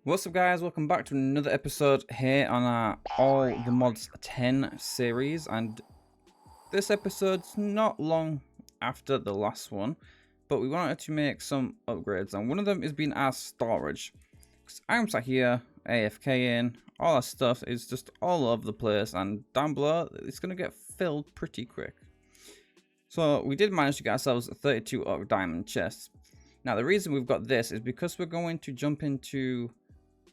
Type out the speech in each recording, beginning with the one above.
What's up guys, welcome back to another episode here on our All the Mods 10 series, and this episode's not long after the last one, but we wanted to make some upgrades, and one of them is being our storage. Because I'm sat here, AFK in, all our stuff is just all over the place, and down below it's going to get filled pretty quick. So we did manage to get ourselves 32 oak diamond chests. Now the reason we've got this is because we're going to jump into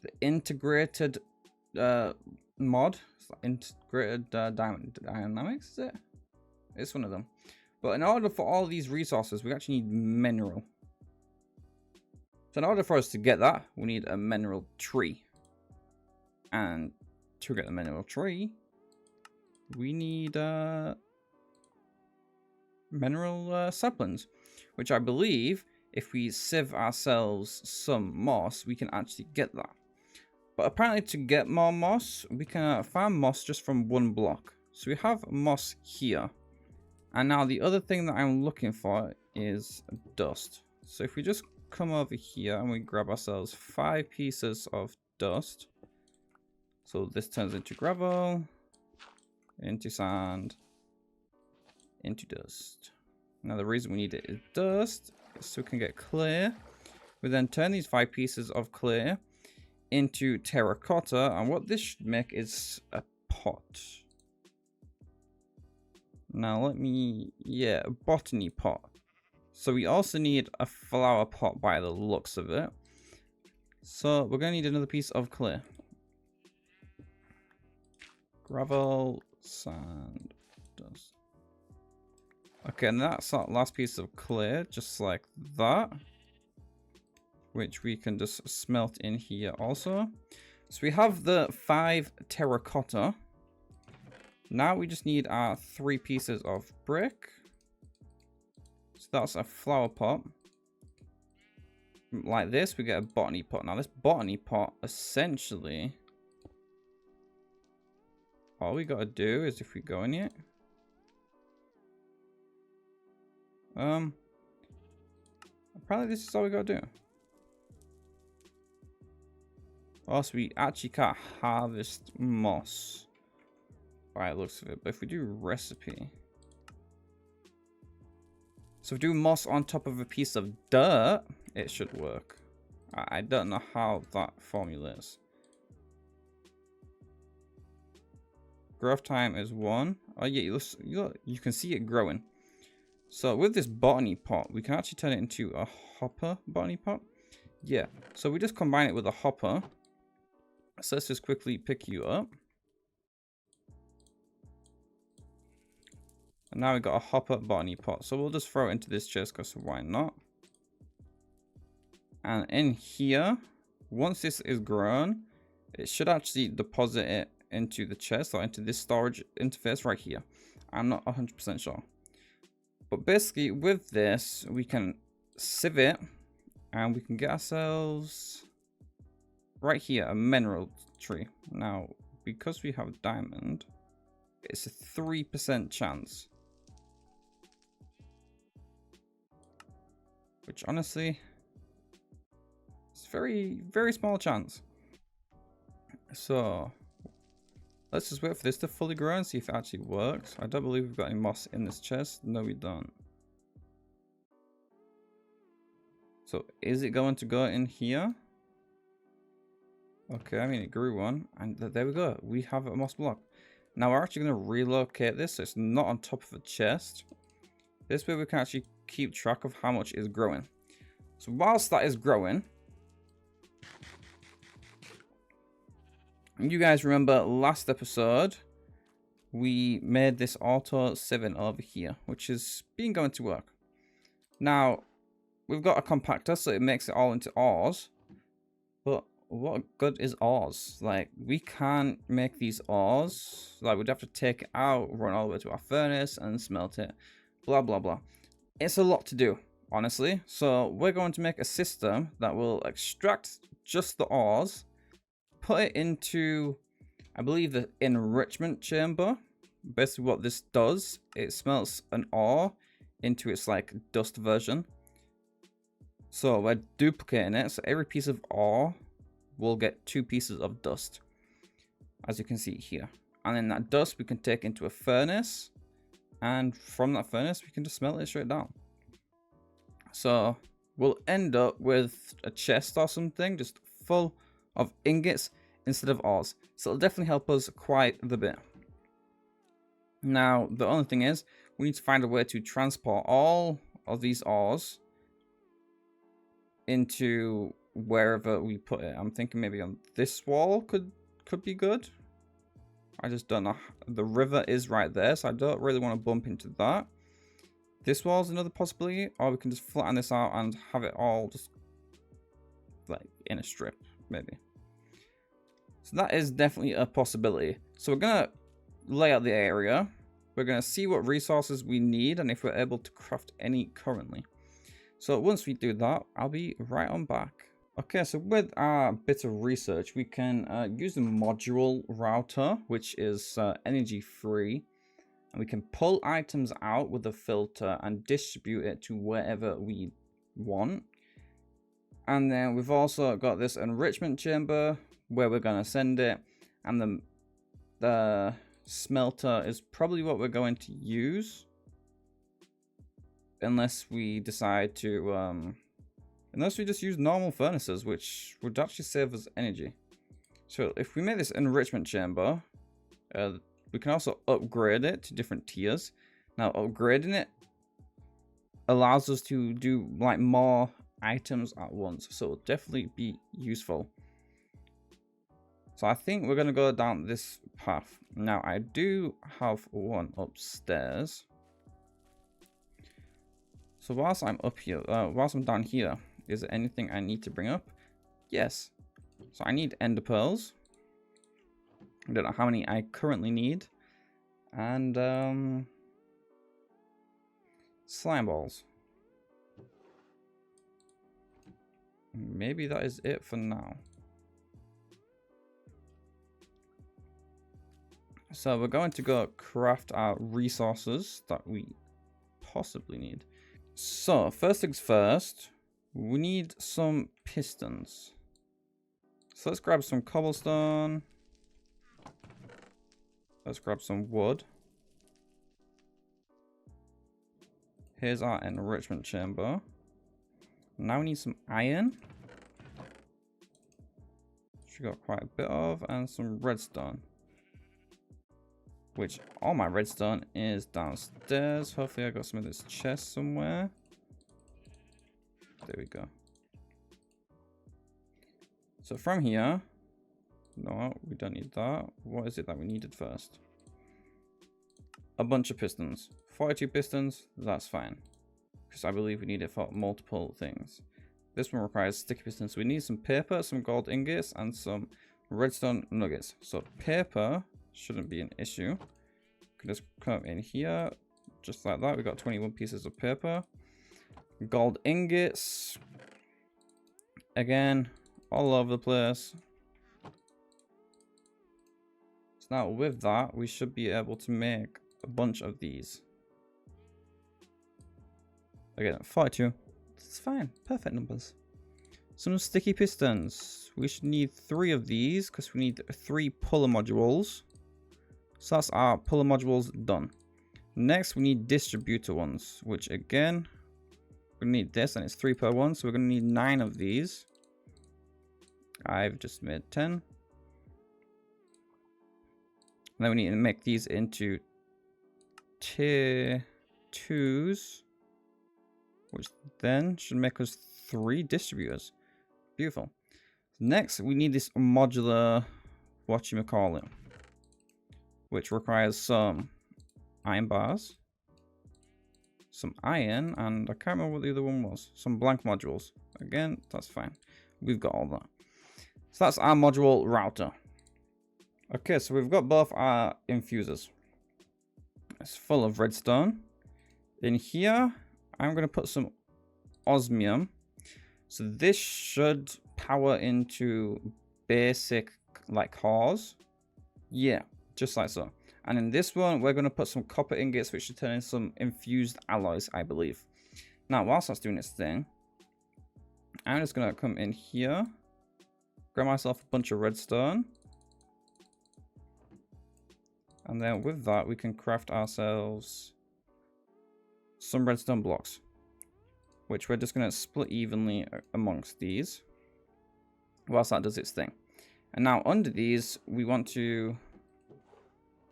the integrated mod, integrated dynamics, is it? It's one of them. But in order for all these resources, we actually need mineral. So in order for us to get that, we need a mineral tree. And to get the mineral tree, we need mineral saplings, which I believe if we sieve ourselves some moss, we can actually get that. But apparently to get more moss, we can farm moss just from one block. So we have moss here. And now the other thing that I'm looking for is dust. So if we just come over here and we grab ourselves 5 pieces of dust. So this turns into gravel, into sand, into dust. Now the reason we need it is dust, is so we can get clay. We then turn these 5 pieces of clay into terracotta, and what this should make is a pot. Now let me, a botany pot. So we also need a flower pot by the looks of it. So we're going to need another piece of clay. Gravel, sand, dust. Okay, and that's our last piece of clay, just like that. Which we can just smelt in here also. So we have the 5 terracotta. Now we just need our 3 pieces of brick. So that's a flower pot. Like this, we get a botany pot. Now this botany pot, essentially, all we gotta do is if we go in it. Apparently this is all we gotta do. Also, we actually can't harvest moss by the looks of it, but if we do recipe, so if we do moss on top of a piece of dirt, it should work. I don't know how that formula is. Growth time is 1. Oh yeah, you can see it growing. So with this botany pot, we can actually turn it into a hopper botany pot. Yeah, so we just combine it with a hopper. So let's just quickly pick you up. And now we've got a hopper botany pot. So we'll just throw it into this chest because why not? And in here, once this is grown, it should actually deposit it into the chest or into this storage interface right here. I'm not 100% sure. But basically with this, we can sieve it and we can get ourselves right here a mineral tree. Now because we have diamond, it's a 3% chance, which honestly it's very small chance. So let's just wait for this to fully grow and see if it actually works. I don't believe we've got any moss in this chest. No, we don't. So is it going to go in here? Okay, I mean it grew one, and there we go. We have a moss block. Now we're actually going to relocate this so it's not on top of a chest. This way we can actually keep track of how much is growing. So whilst that is growing, you guys remember last episode we made this auto sieving over here, which is going to work. Now we've got a compactor, so it makes it all into ores, but what good is ores? Like, we can't make these ores. Like, we'd have to take it out, run all the way to our furnace and smelt it, blah blah blah. It's a lot to do, honestly. So we're going to make a system that will extract just the ores, put it into, I believe, the enrichment chamber. Basically what this does, it smelts an ore into its like dust version. So we're duplicating it, so every piece of ore we'll get 2 pieces of dust, as you can see here. And then that dust we can take into a furnace, and from that furnace we can just smelt it straight down. So we'll end up with a chest or something just full of ingots instead of ores. So it'll definitely help us quite the bit. Now, the only thing is, we need to find a way to transport all of these ores into wherever we put it. I'm thinking maybe on this wall could be good. I just don't know. The river is right there, so I don't really want to bump into that. This wall's another possibility, or we can just flatten this out and have it all just like in a strip, maybe. So that is definitely a possibility. So we're gonna lay out the area. We're gonna see what resources we need and if we're able to craft any currently. So once we do that, I'll be right on back. Okay, so with our bit of research, we can use the module router, which is energy free. And we can pull items out with a filter and distribute it to wherever we want. And then we've also got this enrichment chamber where we're going to send it. And the smelter is probably what we're going to use. Unless we decide to... unless we just use normal furnaces, which would actually save us energy. So if we make this enrichment chamber... we can also upgrade it to different tiers. Now, upgrading it allows us to do like more items at once, so it'll definitely be useful. So I think we're going to go down this path. Now, I do have one upstairs. So whilst I'm up here, whilst I'm down here, is there anything I need to bring up? Yes. So I need ender pearls. I don't know how many I currently need. And slime balls. Maybe that is it for now. So we're going to go craft our resources that we possibly need. So first things first, we need some pistons. So let's grab some cobblestone. Let's grab some wood. Here's our enrichment chamber. Now we need some iron, which we got quite a bit of, and some redstone. Which all my redstone is downstairs. Hopefully I got some of this chest somewhere. There we go. So from here, no, we don't need that. What is it that we needed first? A bunch of pistons. 42 pistons, that's fine. Because I believe we need it for multiple things. This one requires sticky pistons. So we need some paper, some gold ingots, and some redstone nuggets. So paper shouldn't be an issue. We can just come in here, just like that. We got 21 pieces of paper. Gold ingots. Again, all over the place. So now with that, we should be able to make a bunch of these. Again, 42. That's fine. Perfect numbers. Some sticky pistons. We should need 3 of these because we need 3 puller modules. So that's our puller modules done. Next, we need distributor ones, which again, we're going to need this, and it's 3 per one. So we're going to need 9 of these. I've just made 10. And then we need to make these into tier 2s, which then should make us 3 distributors. Beautiful. Next, we need this modular, whatchamacallit, which requires some iron bars, some iron, and I can't remember what the other one was. Some blank modules. Again, that's fine. We've got all that. So that's our module router. Okay, so we've got both our infusers. It's full of redstone. In here, I'm going to put some osmium. So this should power into basic like cores. Yeah, just like so. And in this one, we're going to put some copper ingots, which should turn into some infused alloys, I believe. Now, whilst that's doing its thing, I'm just going to come in here grab myself a bunch of redstone. And then with that, we can craft ourselves some redstone blocks, which we're just going to split evenly amongst these whilst that does its thing. And now under these, we want to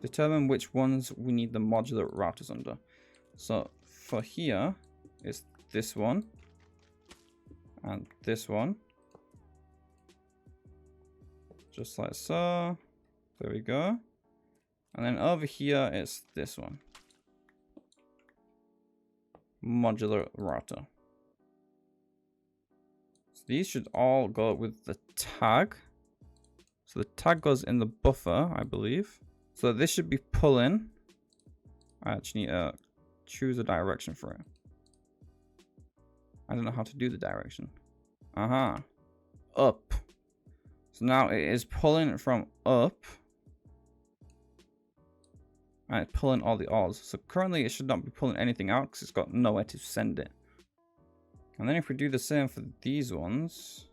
determine which ones we need the modular routers under. So for here, it's this one and this one. Just like so. There we go. And then over here, it's this one. Modular router. So these should all go with the tag. So the tag goes in the buffer, I believe. So this should be pulling. I actually need to choose a direction for it. I don't know how to do the direction. Up. So now it is pulling from up. And it's pulling all the ores. So currently it should not be pulling anything out because it's got nowhere to send it. And then if we do the same for these ones,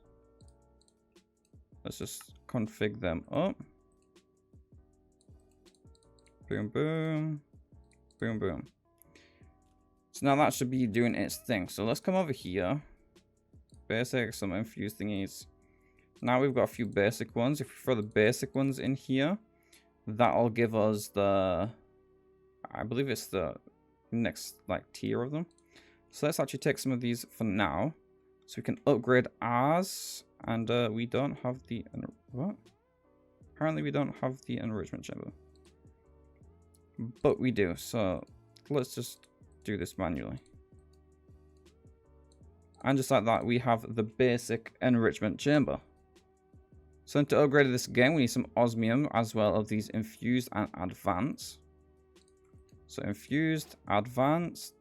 let's just config them up. Boom, boom. Boom, boom. So now that should be doing its thing. So let's come over here. Basic, some infused thingies. Now we've got a few basic ones. If we throw the basic ones in here, that'll give us the, I believe it's the next like tier of them. So let's actually take some of these for now, so we can upgrade ours. And we don't have the what? Apparently we don't have the enrichment chamber, but we do. So let's just do this manually. And just like that, we have the basic enrichment chamber. So to upgrade this again, we need some osmium as well of these infused and advanced. So infused, advanced,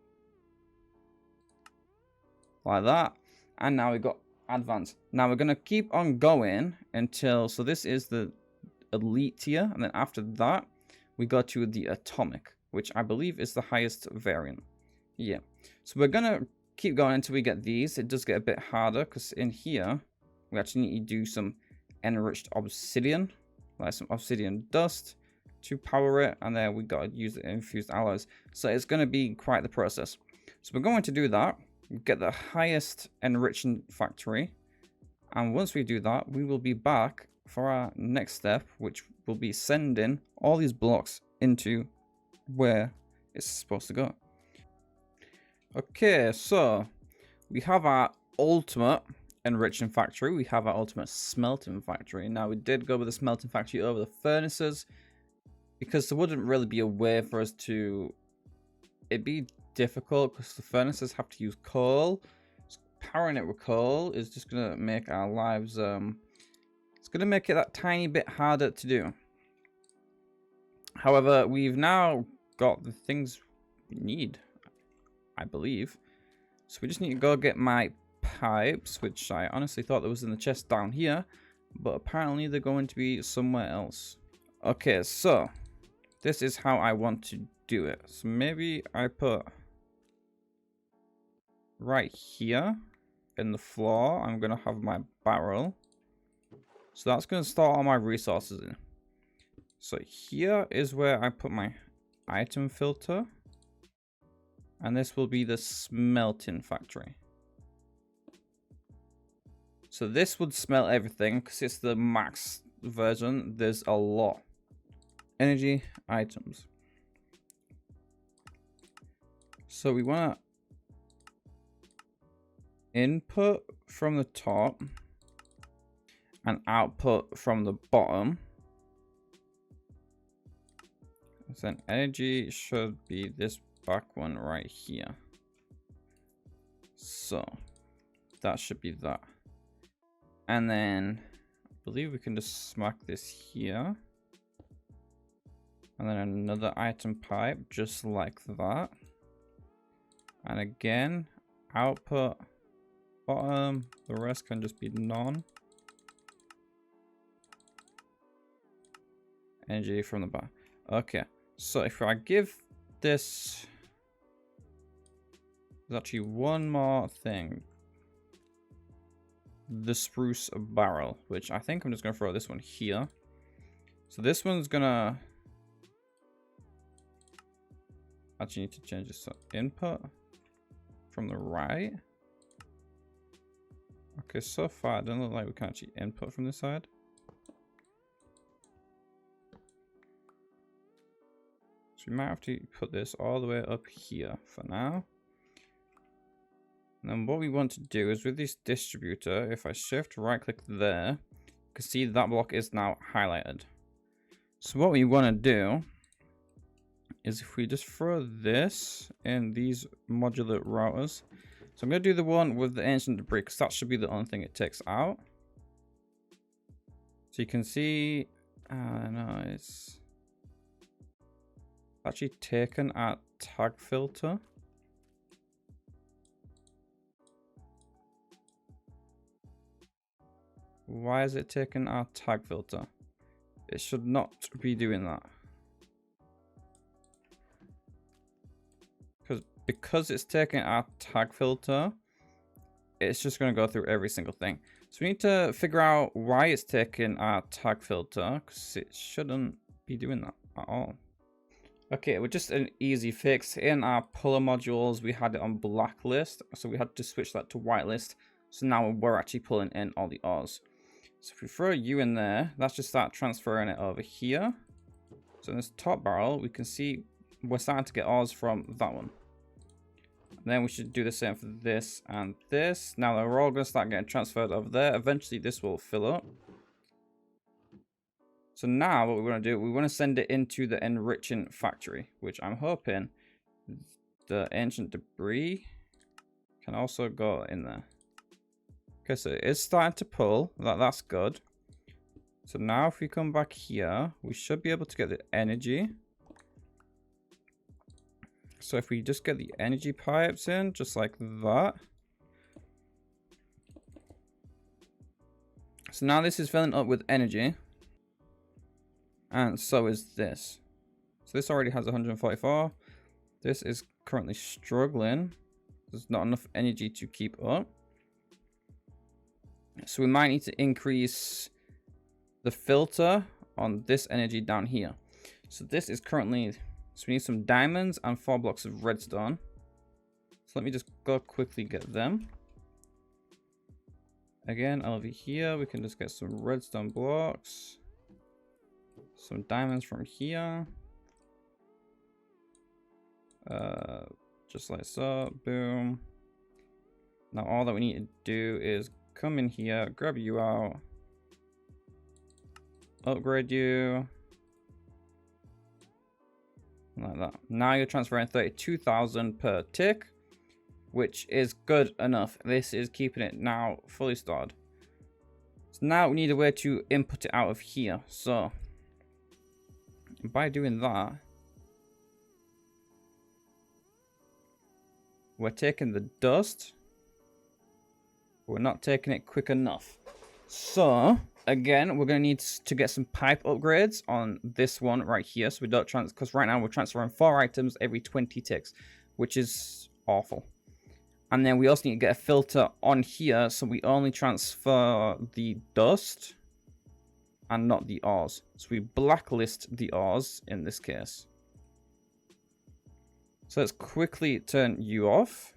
like that. And now we've got advanced. Now we're going to keep on going until, so this is the elite tier. And then after that, we go to the atomic, which I believe is the highest variant. Yeah. So we're going to keep going until we get these. It does get a bit harder because in here, we actually need to do some enriched obsidian, like some obsidian dust to power it, and then we got to use the infused alloys. So it's going to be quite the process. So we're going to do that, get the highest enriching factory, and once we do that, we will be back for our next step, which will be sending all these blocks into where it's supposed to go. Okay, so we have our ultimate enriching factory, we have our ultimate smelting factory. Now we did go with the smelting factory over the furnaces because there wouldn't really be a way for us to, it'd be difficult because the furnaces have to use coal. So powering it with coal is just gonna make our lives it's gonna make it that tiny bit harder to do. However, we've now got the things we need, I believe. So we just need to go get my pipes, which I honestly thought that was in the chest down here, but apparently they're going to be somewhere else. Okay, so this is how I want to do it. So maybe I put right here in the floor, I'm going to have my barrel. So that's going to start all my resources in. So here is where I put my item filter. And this will be the smelting factory. So this would smelt everything because it's the max version. There's a lot. Energy items. So we want to input from the top and output from the bottom. Then energy should be this back one right here. So that should be that. And then I believe we can just smack this here. And then another item pipe just like that. And again, output bottom, the rest can just be none. Energy from the bottom. Okay, so if I give this, there's actually one more thing. the spruce barrel, which I think I'm just going to throw this one here. So this one's going to... Actually need to change this to input from the right. Okay, so far it doesn't look like we can actually input from this side. So we might have to put this all the way up here for now. And then what we want to do is with this distributor, if I shift right click there, you can see that block is now highlighted. So what we want to do is if we just throw this in these modular routers. So I'm going to do the one with the ancient debris because that should be the only thing it takes out. So you can see, no, it's actually taken our tag filter. Why is it taking our tag filter? It should not be doing that. Because it's taking our tag filter, it's just going to go through every single thing. So we need to figure out why it's taking our tag filter, because it shouldn't be doing that at all. Okay, with just an easy fix, in our puller modules, we had it on blacklist, so we had to switch that to whitelist. So now we're actually pulling in all the R's. So if we throw U in there, let's just start transferring it over here. So in this top barrel, we can see we're starting to get R's from that one. And then we should do the same for this and this. Now they're all going to start getting transferred over there. Eventually this will fill up. So now what we're going to do, we want to send it into the enriching factory, which I'm hoping the ancient debris can also go in there. Okay, so it's starting to pull. That's good. So now if we come back here, we should be able to get the energy. So if we just get the energy pipes in, just like that. So now this is filling up with energy. And so is this. So this already has 144. This is currently struggling. There's not enough energy to keep up. So we might need to increase the filter on this energy down here. So this is currently... So we need some diamonds and 4 blocks of redstone. So let me just go quickly get them. Again, over here, we can just get some redstone blocks. Some diamonds from here. Just like so. Boom. Now all that we need to do is come in here, grab you out. Upgrade you. Like that. Now you're transferring 32,000 per tick, which is good enough. This is keeping it now fully stored. So now we need a way to input it out of here. So by doing that, we're taking the dust. We're not taking it quick enough. So again, we're going to need to get some pipe upgrades on this one right here. So we don't because right now we're transferring 4 items every 20 ticks, which is awful. And then we also need to get a filter on here. So we only transfer the dust and not the ores. So we blacklist the ores in this case. So let's quickly turn you off.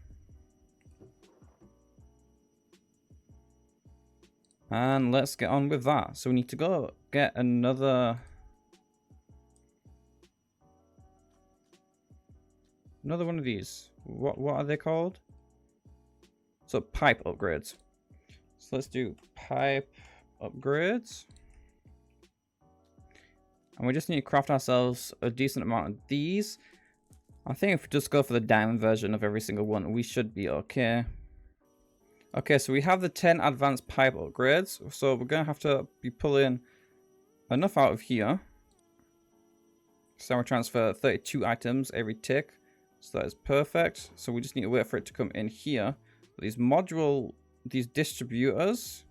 And let's get on with that. So we need to go get another one of these. What are they called? So pipe upgrades. So let's do pipe upgrades. And we just need to craft ourselves a decent amount of these. I think if we just go for the diamond version of every single one, we should be okay. Okay, so we have the 10 advanced pipe upgrades. So we're going to have to be pulling enough out of here. So we transfer 32 items every tick. So that is perfect. So we just need to wait for it to come in here. These distributors,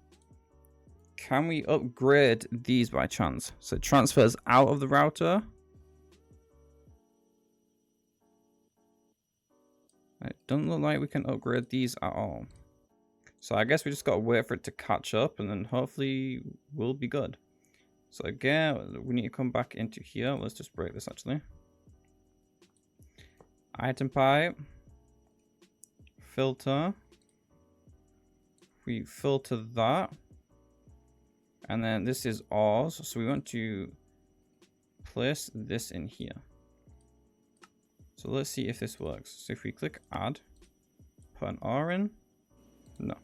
can we upgrade these by chance? So it transfers out of the router. It doesn't look like we can upgrade these at all. So I guess we just got to wait for it to catch up, and then hopefully we'll be good. So again, we need to come back into here. Let's just break this actually. Item pipe. Filter. We filter that. And then this is ours. So we want to place this in here. So let's see if this works. So if we click add, put an R in. No.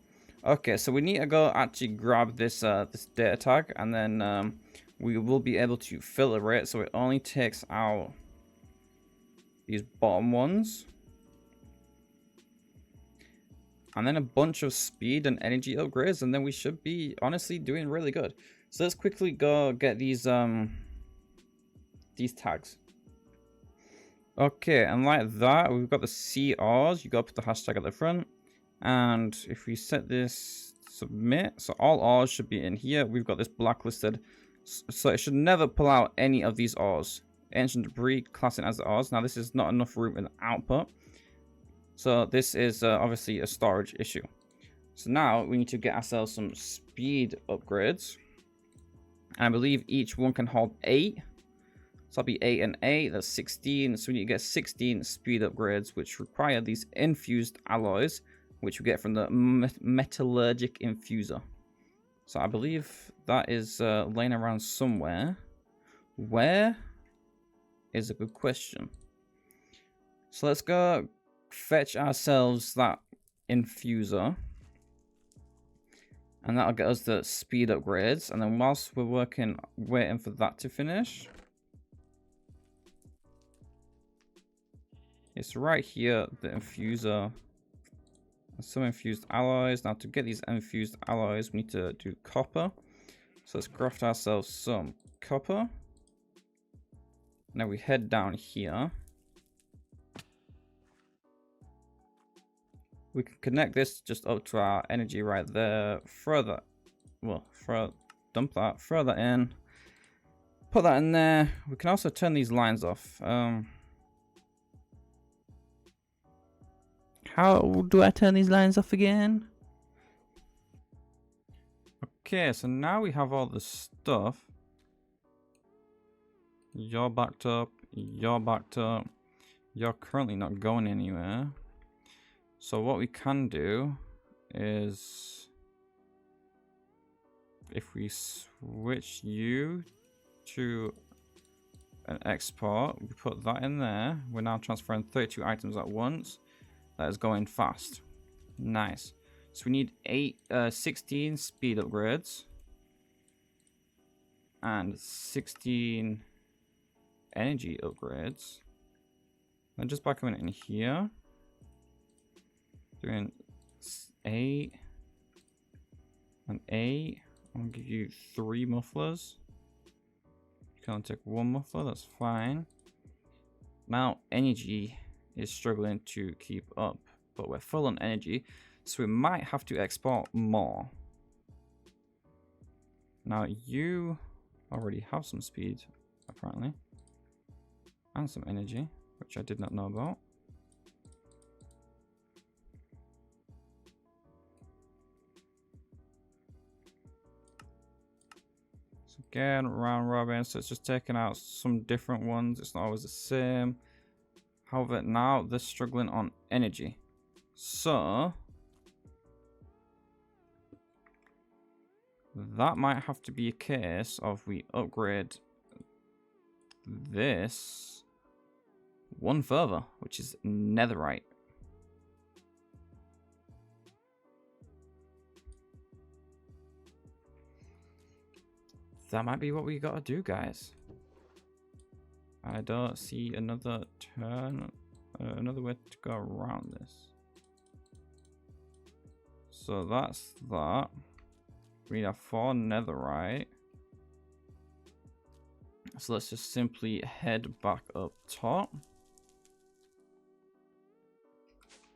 Okay, so we need to go actually grab this this data tag, and then we will be able to filter it so it only takes out these bottom ones. And then a bunch of speed and energy upgrades, and then we should be honestly doing really good. So let's quickly go get these tags. Okay, and like that, we've got the CRs. You got to put the hashtag at the front. And if we set this submit, so all R's should be in here. We've got this blacklisted, so it should never pull out any of these R's. Ancient debris, classing as R's. Now this is not enough room in the output. So this is obviously a storage issue. So now we need to get ourselves some speed upgrades. And I believe each one can hold 8. So that'll be 8 and 8. That's 16. So we need to get 16 speed upgrades, which require these infused alloys, which we get from the metallurgic infuser. So I believe that is laying around somewhere. Where is a good question. So let's go fetch ourselves that infuser, and that'll get us the speed upgrades. And then whilst we're waiting for that to finish, it's right here, the infuser, and some infused alloys. Now to get these infused alloys, we need to do copper. So let's craft ourselves some copper. Now we head down here. We can connect this just up to our energy right there. Further, well, dump that further in. Put that in there. We can also turn these lines off. How do I turn these lines off again? Okay, so now we have all the stuff. You're backed up. You're backed up. You're currently not going anywhere. So what we can do is, if we switch you to an export, we put that in there. We're now transferring 32 items at once. That is going fast. Nice. So we need 16 speed upgrades and 16 energy upgrades. And just by coming in here, doing 8 and 8. I'm gonna give you 3 mufflers. You can only take 1 muffler, that's fine. Now energy is struggling to keep up, but we're full on energy, so we might have to export more. Now you already have some speed apparently, and some energy, which I did not know about. Again, round robin, so it's just taking out some different ones. It's not always the same. However, now they're struggling on energy. So that might have to be a case of we upgrade this one further, which is netherite. That might be what we gotta do, guys. I don't see another turn, another way to go around this. So that's that. We need a 4 netherite. So let's just simply head back up top.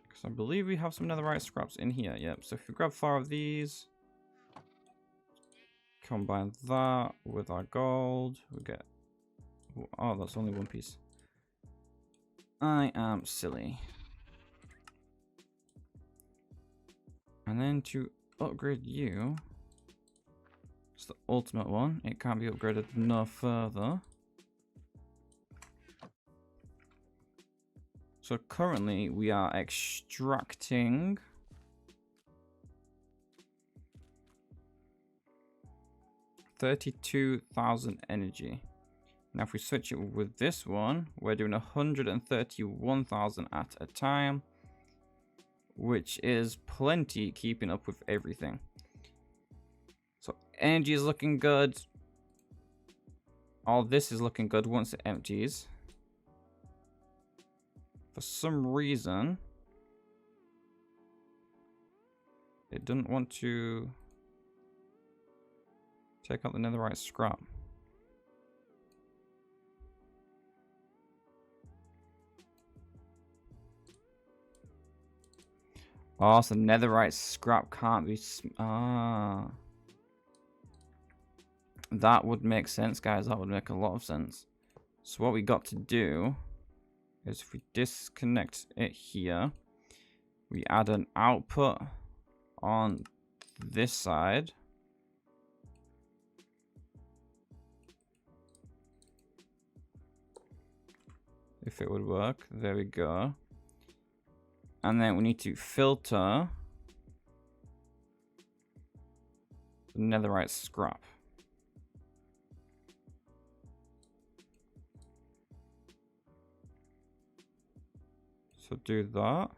Because I believe we have some netherite scraps in here. Yep, so if we grab 4 of these, combine that with our gold, we get, oh, that's only 1 piece. I am silly. And then to upgrade you, it's the ultimate one. It can't be upgraded no further. So currently we are extracting 32,000 energy. Now if we switch it with this one, we're doing 131,000 at a time, which is plenty keeping up with everything. So energy is looking good. All this is looking good once it empties. For some reason, it doesn't want to take out the netherite scrap. Oh, so netherite scrap can't be... That would make sense, guys. That would make a lot of sense. So what we got to do is if we disconnect it here, we add an output on this side. If it would work. There we go. And then we need to filter the netherite scrap. So do that.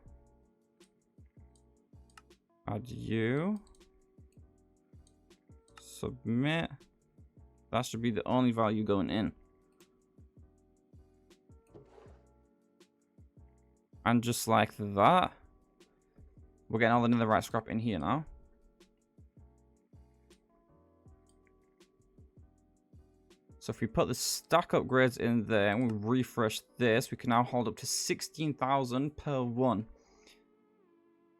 Add you. Submit. That should be the only value going in. And just like that, we're getting all the netherite scrap in here now. So if we put the stack upgrades in there and we refresh this, we can now hold up to 16,000 per one.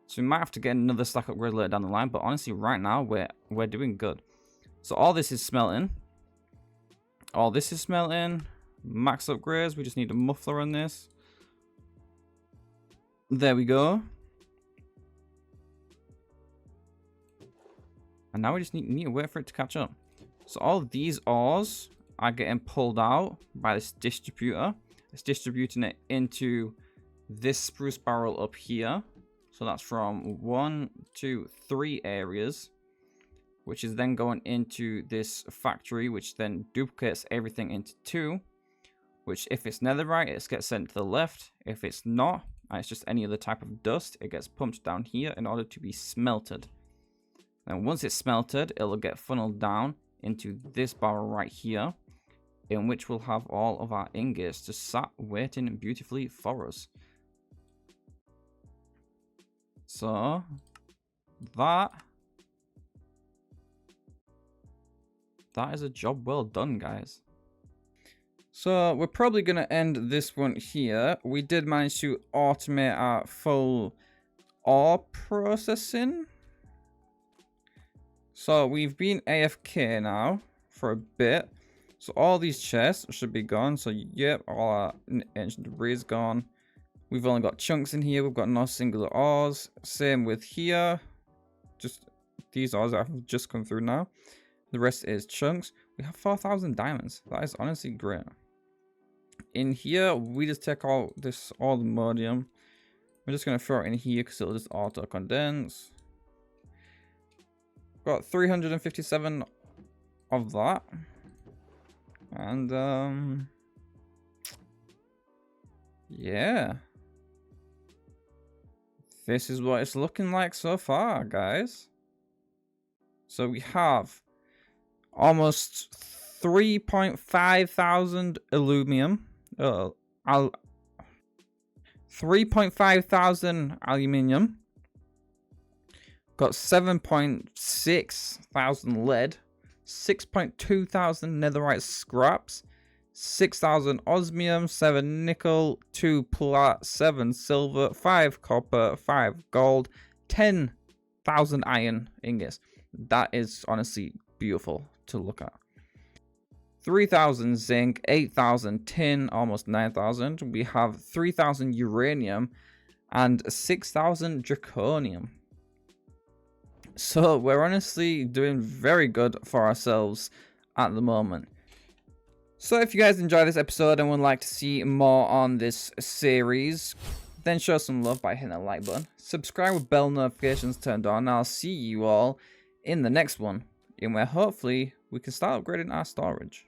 So we might have to get another stack upgrade later down the line, but honestly right now we're doing good. So all this is smelting. All this is smelting. Max upgrades, we just need a muffler on this. There we go. And now we just need to wait for it to catch up. So all these ores are getting pulled out by this distributor. It's distributing it into this spruce barrel up here. So that's from 1, 2, 3 areas, which is then going into this factory, which then duplicates everything into 2, which if it's netherite, it gets sent to the left. If it's not, and it's just any other type of dust, it gets pumped down here in order to be smelted. And once it's smelted, it'll get funneled down into this barrel right here, in which we'll have all of our ingots just sat waiting beautifully for us. So that is a job well done, guys. So we're probably going to end this one here. We did manage to automate our full ore processing. So we've been AFK now for a bit. So all these chests should be gone. So yep, all our ancient debris is gone. We've only got chunks in here. We've got no singular ores. Same with here. Just these ores that have just come through now. The rest is chunks. We have 4,000 diamonds. That is honestly great. In here, we just take all the modium. We're just going to throw it in here because it'll just auto condense. Got 357 of that. And yeah. This is what it's looking like so far, guys. So we have almost 3.5 thousand aluminum. 3.5 thousand aluminium. Got 7.6 thousand lead. 6.2 thousand netherite scraps. 6,000 osmium, 7 nickel, 2 plat, 7 silver, 5 copper, 5 gold, 10,000 iron ingots. That is honestly beautiful to look at. 3,000 zinc, 8,000 tin, almost 9,000. We have 3,000 uranium and 6,000 draconium. So we're honestly doing very good for ourselves at the moment. So if you guys enjoyed this episode and would like to see more on this series, then show some love by hitting the like button. Subscribe with bell notifications turned on. I'll see you all in the next one, in where hopefully we can start upgrading our storage.